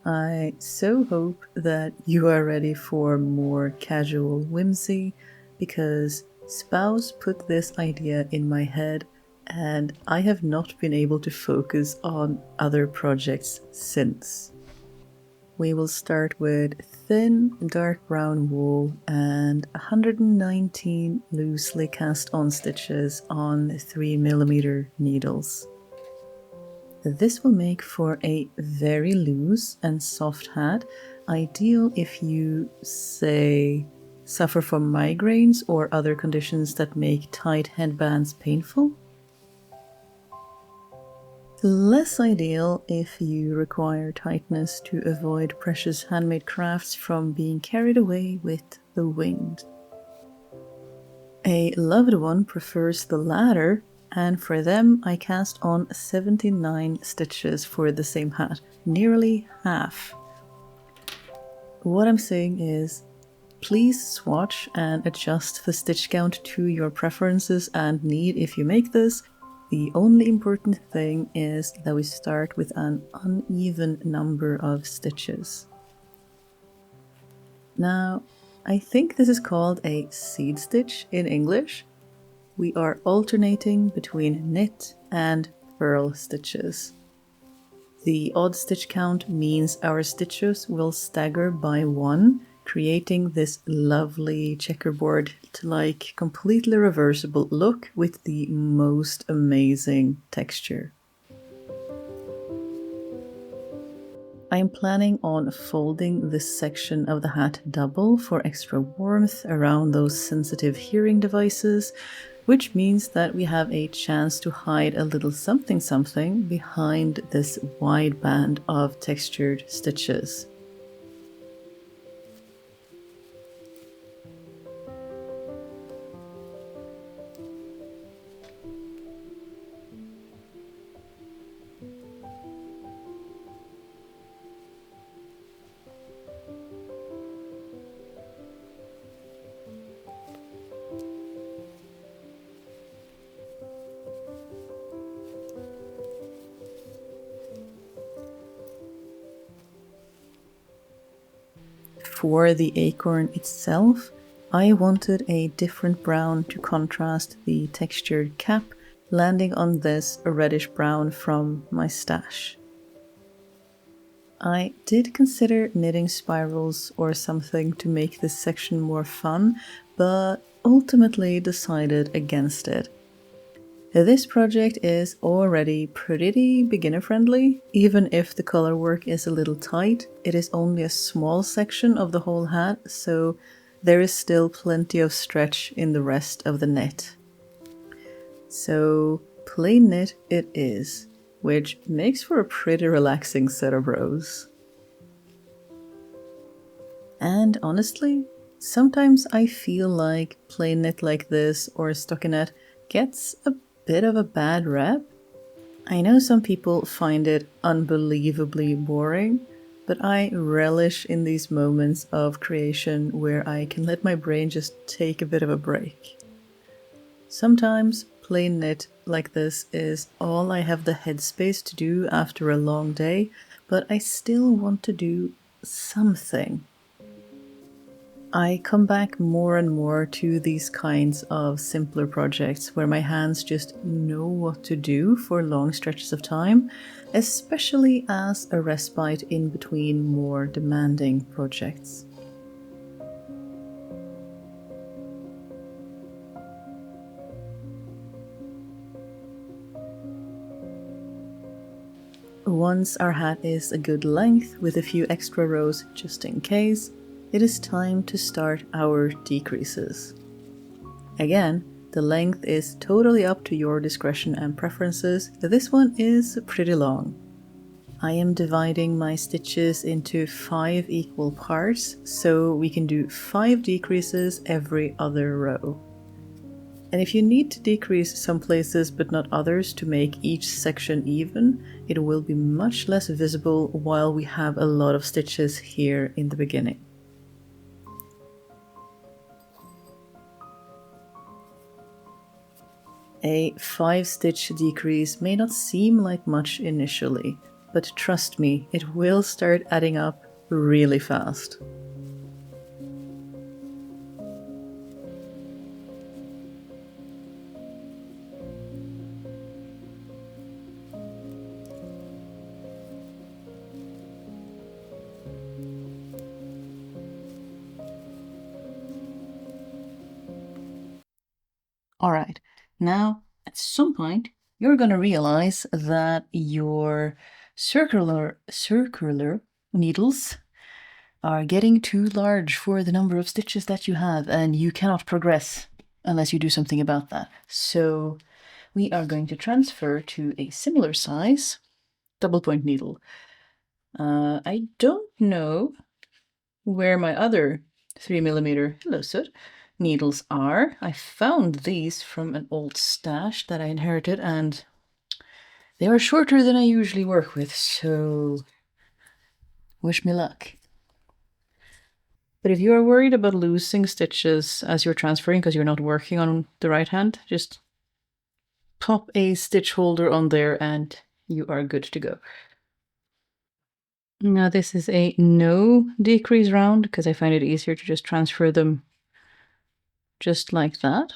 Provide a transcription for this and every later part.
I so hope that you are ready for more casual whimsy, because Spouse put this idea in my head and I have not been able to focus on other projects since. We will start with thin dark brown wool and 119 loosely cast on stitches on 3mm needles. This will make for a very loose and soft hat, ideal if you, say, suffer from migraines or other conditions that make tight headbands painful. Less ideal if you require tightness to avoid precious handmade crafts from being carried away with the wind. A loved one prefers the latter, and for them I cast on 79 stitches for the same hat, nearly half. What I'm saying is, please swatch and adjust the stitch count to your preferences and need if you make this. The only important thing is that we start with an uneven number of stitches. Now, I think this is called a seed stitch in English. We are alternating between knit and purl stitches. The odd stitch count means our stitches will stagger by 1, creating this lovely checkerboard-like completely reversible look with the most amazing texture. I am planning on folding this section of the hat double for extra warmth around those sensitive hearing devices, which means that we have a chance to hide a little something behind this wide band of textured stitches. For the acorn itself, I wanted a different brown to contrast the textured cap, landing on this reddish brown from my stash. I did consider knitting spirals or something to make this section more fun, but ultimately decided against it. This project is already pretty beginner-friendly. Even if the color work is a little tight, it is only a small section of the whole hat, so there is still plenty of stretch in the rest of the knit. So plain knit it is, which makes for a pretty relaxing set of rows. And honestly, sometimes I feel like plain knit like this or stockinette gets a bit of a bad rep. I know some people find it unbelievably boring, but I relish in these moments of creation where I can let my brain just take a bit of a break. Sometimes plain knit like this is all I have the headspace to do after a long day, but I still want to do something. I come back more and more to these kinds of simpler projects where my hands just know what to do for long stretches of time, especially as a respite in between more demanding projects. Once our hat is a good length with a few extra rows just in case, it is time to start our decreases. Again, the length is totally up to your discretion and preferences. This one is pretty long. I am dividing my stitches into 5 equal parts, so we can do 5 decreases every other row. And if you need to decrease some places but not others to make each section even, it will be much less visible while we have a lot of stitches here in the beginning. A 5-stitch decrease may not seem like much initially, but trust me, it will start adding up really fast. All right, now at some point you're going to realize that your circular needles are getting too large for the number of stitches that you have, and you cannot progress unless you do something about that. So we are going to transfer to a similar size double point needle. I don't know where my other 3mm, hello Soot, needles are. I found these from an old stash that I inherited, and they are shorter than I usually work with, so wish me luck. But if you are worried about losing stitches as you're transferring because you're not working on the right hand, just pop a stitch holder on there and you are good to go. Now this is a no decrease round because I find it easier to just transfer them just like that.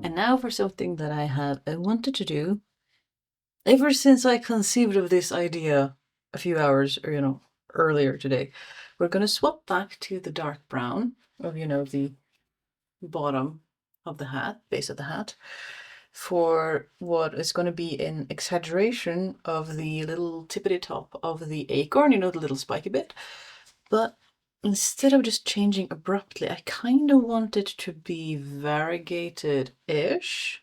And now for something that I have wanted to do ever since I conceived of this idea a few hours, or earlier today. We're going to swap back to the dark brown of, the bottom of the hat, base of the hat, for what is going to be an exaggeration of the little tippity top of the acorn, the little spiky bit. But instead of just changing abruptly, I kind of want it to be variegated-ish.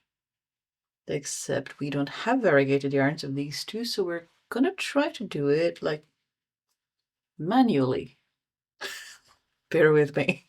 Except we don't have variegated yarns of these two, so we're gonna try to do it like manually. Bear with me.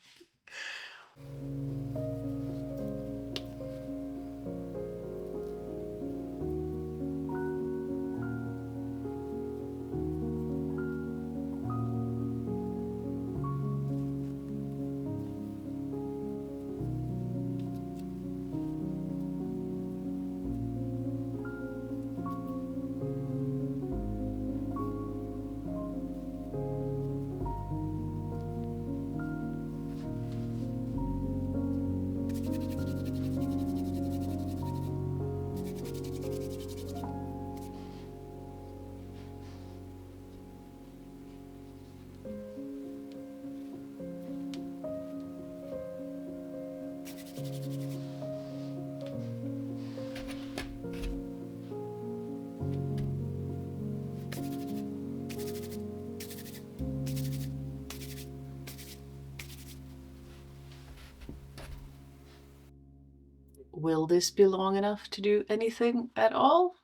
Will this be long enough to do anything at all?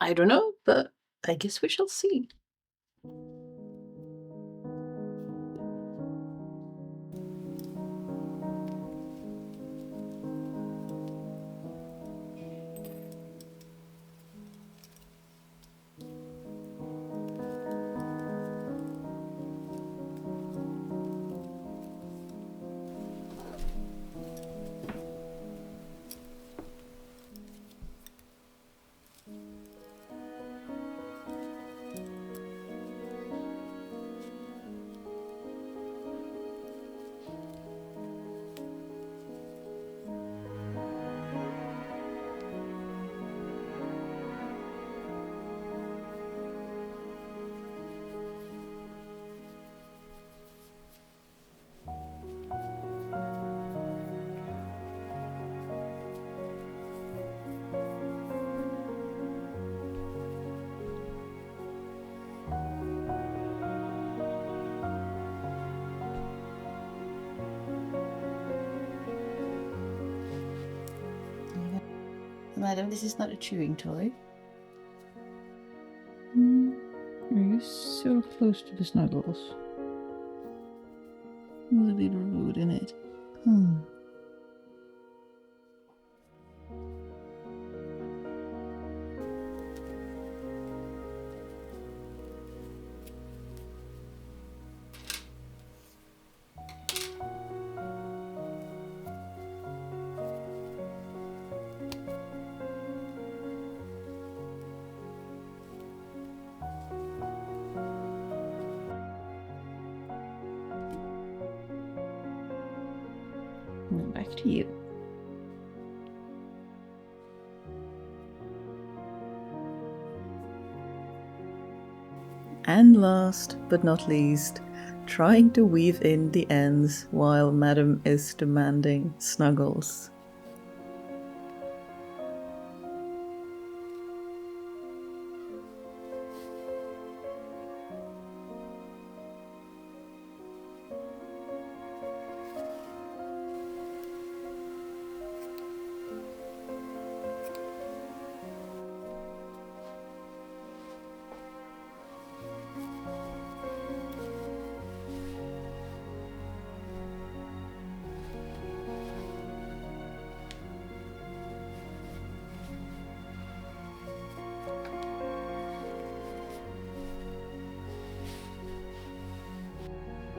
I don't know, but I guess we shall see. madam, this is not a chewing toy. Are you so close to the snuggles? A little rude in it. And back to you. And last but not least, trying to weave in the ends while Madam is demanding snuggles.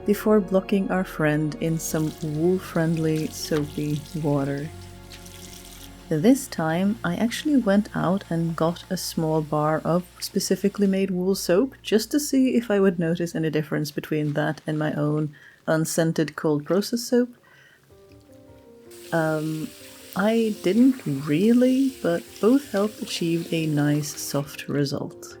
Before blocking our friend in some wool-friendly soapy water. This time I actually went out and got a small bar of specifically made wool soap just to see if I would notice any difference between that and my own unscented cold process soap. I didn't really, but both helped achieve a nice soft result.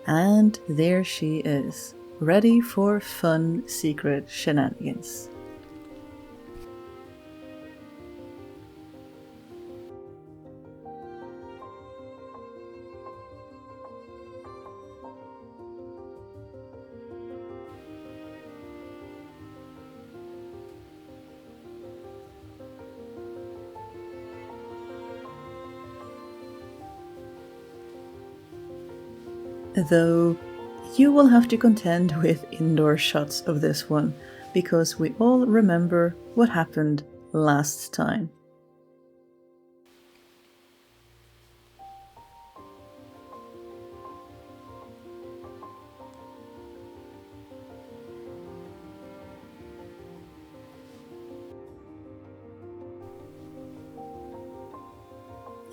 And there she is, ready for fun secret shenanigans. Though you will have to contend with indoor shots of this one, because we all remember what happened last time.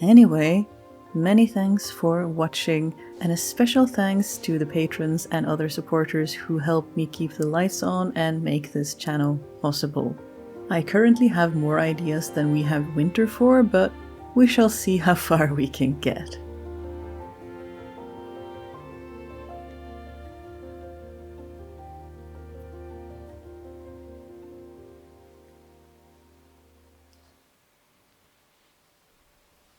Anyway, many thanks for watching, and a special thanks to the patrons and other supporters who help me keep the lights on and make this channel possible. I currently have more ideas than we have winter for, but we shall see how far we can get.